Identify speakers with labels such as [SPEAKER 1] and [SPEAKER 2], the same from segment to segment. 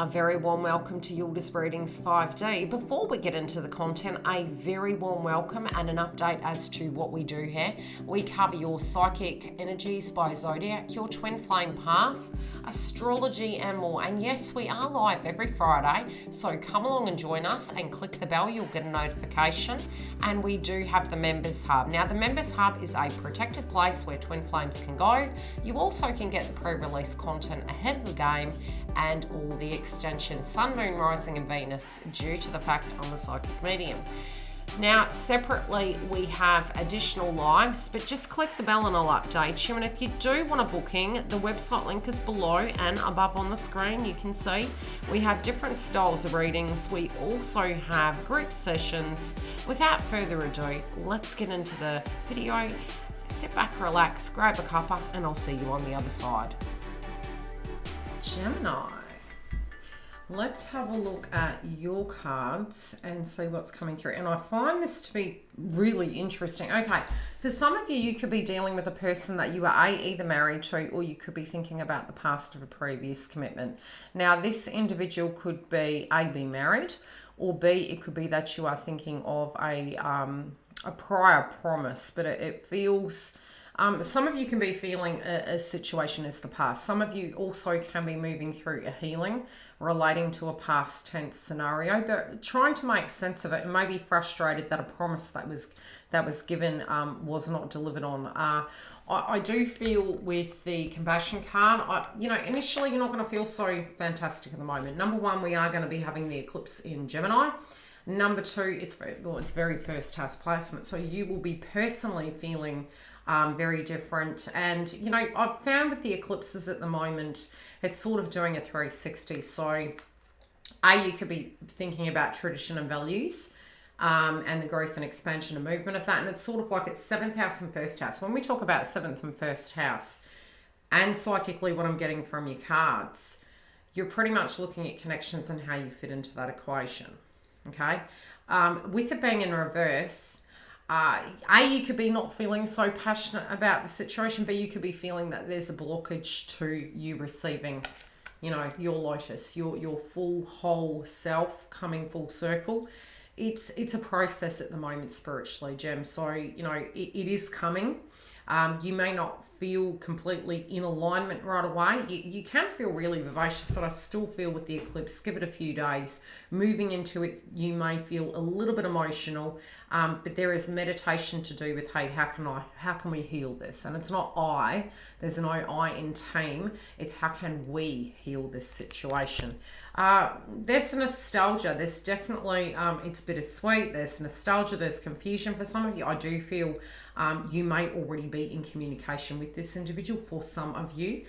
[SPEAKER 1] A very warm welcome to Yildiz Readings 5D. Before we get into the content, a very warm welcome and an update as to what we do here. We cover your psychic energies by zodiac, your twin flame path, astrology and more. And yes, we are live every Friday, so come along and join us and click the bell, you'll get a notification. And we do have the Members Hub. Now the Members Hub is a protected place where twin flames can go. You also can get the pre-release content ahead of the game and all the extensions, Sun, Moon, Rising and Venus, due to the fact I'm a psychic medium. Now, separately, we have additional lives, but just click the bell and I'll update you. And if you do want a booking, the website link is below and above on the screen. You can see we have different styles of readings. We also have group sessions. Without further ado, let's get into the video. Sit back, relax, grab a cuppa, and I'll see you on the other side. Gemini. Let's have a look at your cards and see what's coming through. And I find this to be really interesting. Okay, for some of you, you could be dealing with a person that you are either married to, or you could be thinking about the past of a previous commitment. Now, this individual could be be married, or B, it could be that you are thinking of a prior promise, but it feels... some of you can be feeling a situation as the past. Some of you also can be moving through a healing relating to a past tense scenario, but trying to make sense of it and maybe frustrated that a promise that was given was not delivered on. I do feel with the compassion card, initially you're not going to feel so fantastic at the moment. Number one, we are going to be having the eclipse in Gemini. Number two, it's very first house placement, so you will be personally feeling very different. And I've found with the eclipses at the moment, it's sort of doing a 360. So you could be thinking about tradition and values, and the growth and expansion and movement of that. And it's sort of like it's 7th house and 1st house. When we talk about 7th and 1st house, and psychically what I'm getting from your cards, you're pretty much looking at connections and how you fit into that equation. Okay. With it being in reverse, you could be not feeling so passionate about the situation, but you could be feeling that there's a blockage to you receiving, your lotus, your full whole self coming full circle. It's a process at the moment spiritually, Gem. So, it is coming. You may not feel completely in alignment right away. You can feel really vivacious, but I still feel with the eclipse, give it a few days. Moving into it, you may feel a little bit emotional, but there is meditation to do with, hey, how can we heal this? And it's not there's no I in team. It's how can we heal this situation? There's nostalgia. There's definitely, it's bittersweet. There's nostalgia. There's confusion. For some of you, I do feel you may already be in communication with this individual for some of you.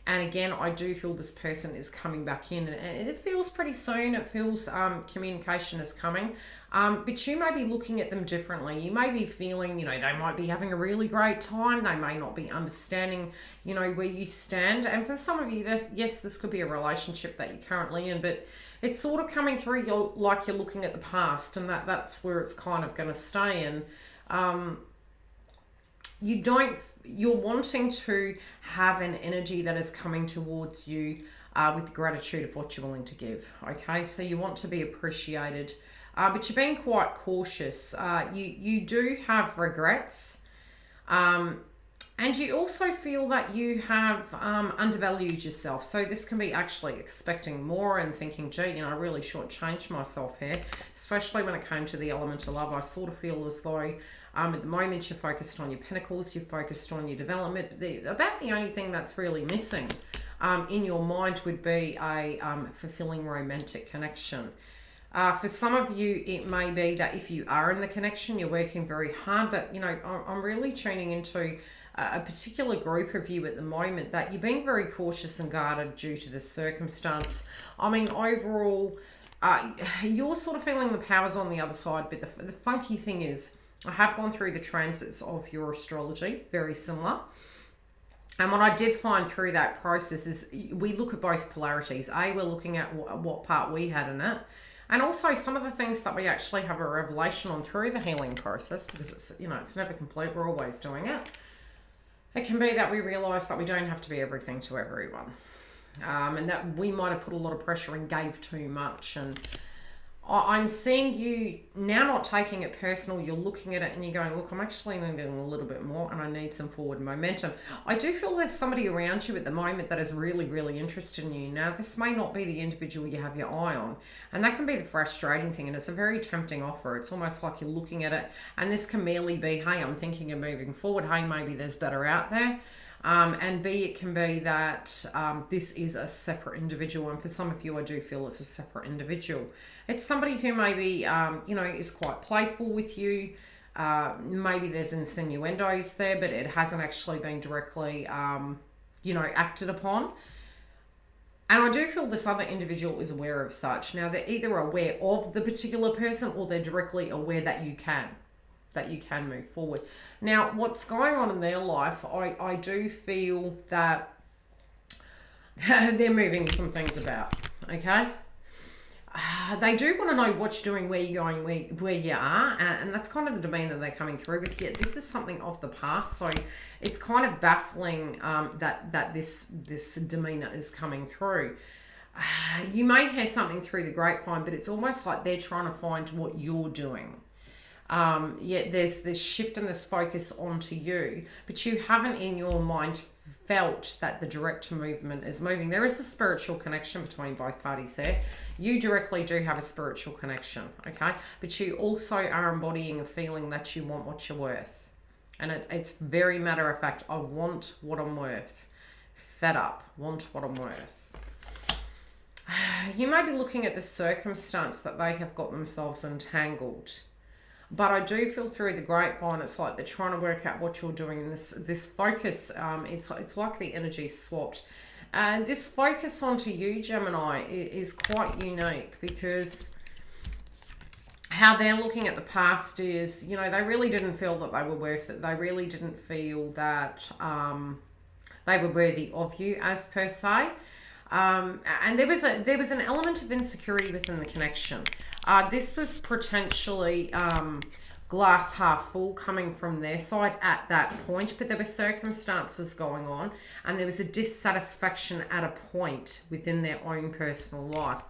[SPEAKER 1] And again, I do feel this person is coming back in, and it feels pretty soon. It feels communication is coming, but you may be looking at them differently. You may be feeling, they might be having a really great time. They may not be understanding, where you stand. And for some of you, this could be a relationship that you're currently in, but it's sort of coming through like you're looking at the past, and that's where it's kind of going to stay. And you're wanting to have an energy that is coming towards you with gratitude of what you're willing to give. Okay, so you want to be appreciated, but you're being quite cautious. You do have regrets, and you also feel that you have undervalued yourself. So this can be actually expecting more and thinking, gee, I really shortchanged myself here, especially when it came to the element of love. I sort of feel as though at the moment you're focused on your pentacles, you're focused on your development. About the only thing that's really missing in your mind would be a fulfilling romantic connection. For some of you, it may be that if you are in the connection, you're working very hard, but I'm really tuning into a particular group of you at the moment that you're being very cautious and guarded due to this circumstance. I mean, overall, you're sort of feeling the powers on the other side, but the funky thing is, I have gone through the transits of your astrology, very similar. And what I did find through that process is we look at both polarities. We're looking at what part we had in it. And also some of the things that we actually have a revelation on through the healing process, because it's never complete. We're always doing it. It can be that we realise that we don't have to be everything to everyone. and that we might have put a lot of pressure and gave too much. And I'm seeing you now not taking it personal. You're looking at it and you're going, look, I'm actually needing a little bit more and I need some forward momentum. I do feel there's somebody around you at the moment that is really, really interested in you. Now, this may not be the individual you have your eye on, and that can be the frustrating thing, and it's a very tempting offer. It's almost like you're looking at it, and this can merely be, hey, I'm thinking of moving forward. Hey, maybe there's better out there. And B, it can be that this is a separate individual. And for some of you, I do feel it's a separate individual. It's somebody who maybe, is quite playful with you. Maybe there's insinuendos there, but it hasn't actually been directly, acted upon. And I do feel this other individual is aware of such. Now, they're either aware of the particular person or they're directly aware that you can move forward. Now, what's going on in their life, I do feel that they're moving some things about, okay? They do want to know what you're doing, where you're going, where you are, and that's kind of the domain that they're coming through with here. This is something of the past, so it's kind of baffling that this demeanor is coming through. You may hear something through the grapevine, but it's almost like they're trying to find what you're doing. There's this shift and this focus onto you, but you haven't in your mind felt that the direct movement is moving. There is a spiritual connection between both parties there. You directly do have a spiritual connection, okay? But you also are embodying a feeling that you want what you're worth. And it's very matter of fact, I want what I'm worth. Fed up, want what I'm worth. You may be looking at the circumstance that they have got themselves entangled. But I do feel through the grapevine, it's like they're trying to work out what you're doing. And this focus, it's like the energy swapped. This focus onto you, Gemini, is quite unique because how they're looking at the past is, they really didn't feel that they were worth it. They really didn't feel that they were worthy of you as per se. And there was an element of insecurity within the connection. This was potentially glass half full coming from their side at that point, but there were circumstances going on and there was a dissatisfaction at a point within their own personal life.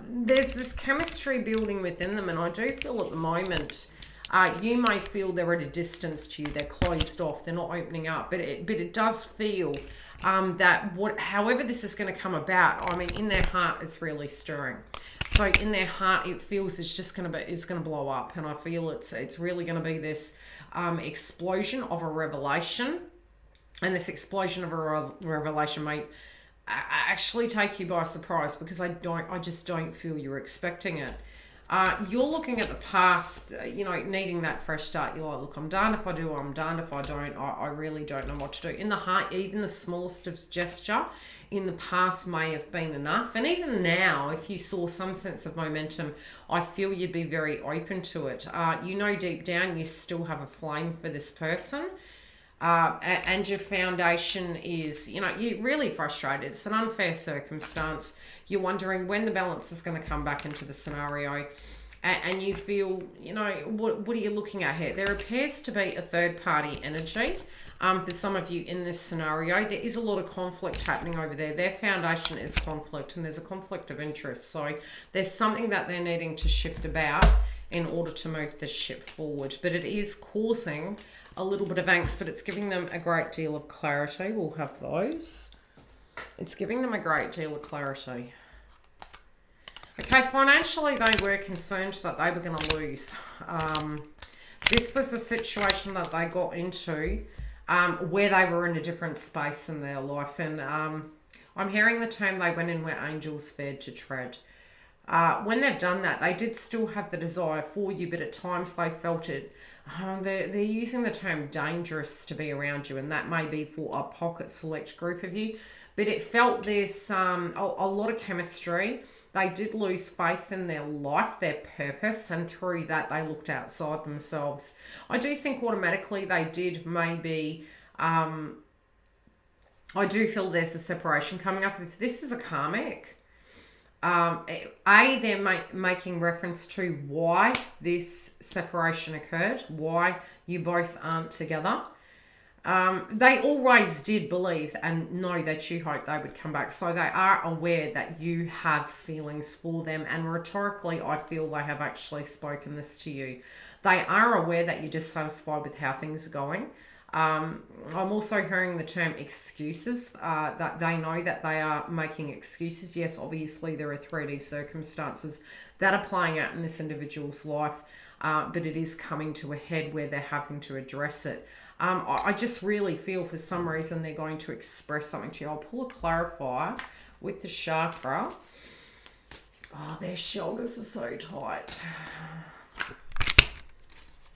[SPEAKER 1] There's this chemistry building within them, and I do feel at the moment you may feel they're at a distance to you, they're closed off, they're not opening up, but it does feel that however this is going to come about, in their heart it's really stirring. So in their heart, it feels it's going to blow up, and I feel it's really going to be this explosion of a revelation, and this explosion of a revelation may actually take you by surprise because I just don't feel you're expecting it. You're looking at the past, needing that fresh start. You're like, look, I'm done. If I do, I'm done. If I don't, I really don't know what to do. In the heart, even the smallest of gesture in the past may have been enough. And even now, if you saw some sense of momentum, I feel you'd be very open to it. Deep down, you still have a flame for this person. And your foundation is, you're really frustrated. It's an unfair circumstance. You're wondering when the balance is going to come back into the scenario. And you feel, what are you looking at here? There appears to be a third party energy. For some of you in this scenario, there is a lot of conflict happening over there. Their foundation is conflict, and there's a conflict of interest. So there's something that they're needing to shift about in order to move the ship forward. But it is causing a little bit of angst, but it's giving them a great deal of clarity. We'll have those. It's giving them a great deal of clarity. Okay, financially, they were concerned that they were going to lose. This was a situation that they got into where they were in a different space in their life. And I'm hearing the term they went in where angels feared to tread. When they've done that, they did still have the desire for you, but at times they felt it. They're using the term dangerous to be around you, and that may be for a pocket select group of you. But it felt this a lot of chemistry. They did lose faith in their life, their purpose, and through that they looked outside themselves. I do think automatically they did maybe... I do feel there's a separation coming up. If this is a karmic... they're making reference to why this separation occurred, why you both aren't together. They always did believe and know that you hoped they would come back. So they are aware that you have feelings for them. And rhetorically, I feel they have actually spoken this to you. They are aware that you're dissatisfied with how things are going. I'm also hearing the term excuses, that they know that they are making excuses. Yes, obviously there are 3D circumstances that are playing out in this individual's life, but it is coming to a head where they're having to address it. I just really feel for some reason they're going to express something to you. I'll pull a clarifier with the chakra. Oh, their shoulders are so tight.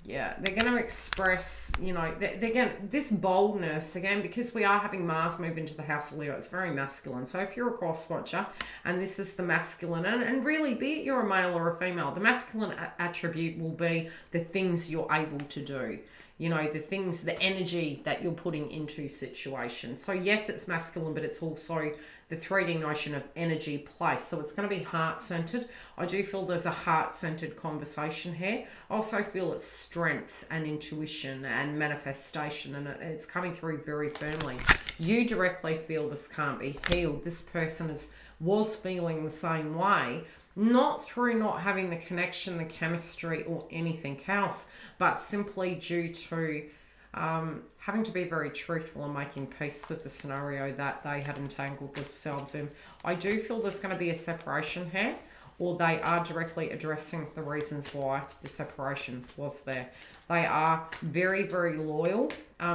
[SPEAKER 1] Yeah, they're going to express, you know, they're going to, this boldness, again, because we are having Mars move into the house of Leo, it's very masculine. So if you're a cross watcher and this is the masculine, and really, be it you're a male or a female, the masculine attribute will be the things you're able to do. You know, the things, the energy that you're putting into situations. So yes, it's masculine, but it's also the 3D notion of energy, place. So it's going to be heart-centered. I do feel there's a heart-centered conversation here. I also feel it's strength and intuition and manifestation, and it's coming through very firmly. You directly feel this can't be healed. This person was feeling the same way, not through not having the connection, the chemistry, or anything else, but simply due to having to be very truthful and making peace with the scenario that they had entangled themselves in. I do feel there's going to be a separation here, or they are directly addressing the reasons why the separation was there. They are very, very loyal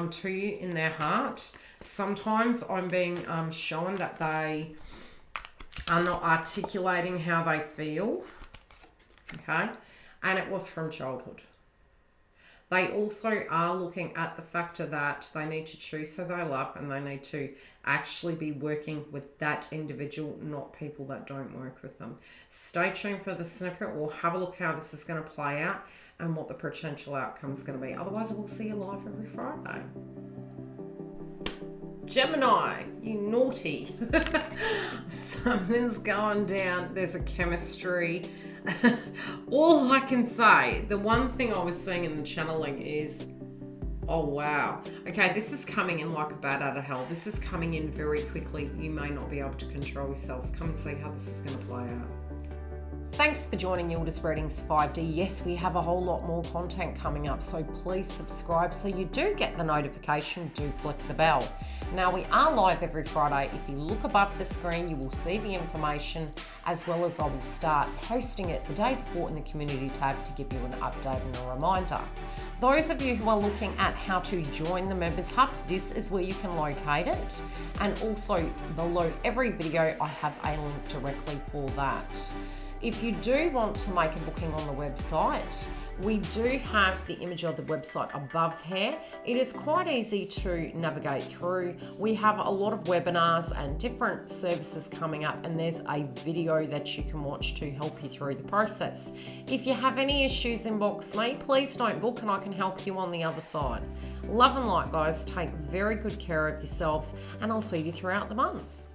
[SPEAKER 1] to you in their heart. Sometimes I'm being shown that they are not articulating how they feel, okay? And it was from childhood. They also are looking at the factor that they need to choose who they love, and they need to actually be working with that individual, not people that don't work with them. Stay tuned for the snippet. We'll have a look how this is going to play out and what the potential outcome is going to be. Otherwise, I will see you live every Friday. Gemini, you naughty. Something's going down. There's a chemistry. All I can say, the one thing I was seeing in the channeling is, oh wow. Okay, this is coming in like a bat out of hell. This is coming in very quickly. You may not be able to control yourselves. Come and see how this is going to play out. Thanks for joining Yildiz Readings 5D. Yes, we have a whole lot more content coming up, so please subscribe so you do get the notification. Do click the bell. Now, we are live every Friday. If you look above the screen, you will see the information, as well as I will start posting it the day before in the community tab to give you an update and a reminder. Those of you who are looking at how to join the Members Hub, this is where you can locate it. And also below every video, I have a link directly for that. If you do want to make a booking on the website, we do have the image of the website above here. It is quite easy to navigate through. We have a lot of webinars and different services coming up, and there's a video that you can watch to help you through the process. If you have any issues, inbox me. Please don't book, and I can help you on the other side. Love and light, guys. Take very good care of yourselves, and I'll see you throughout the months.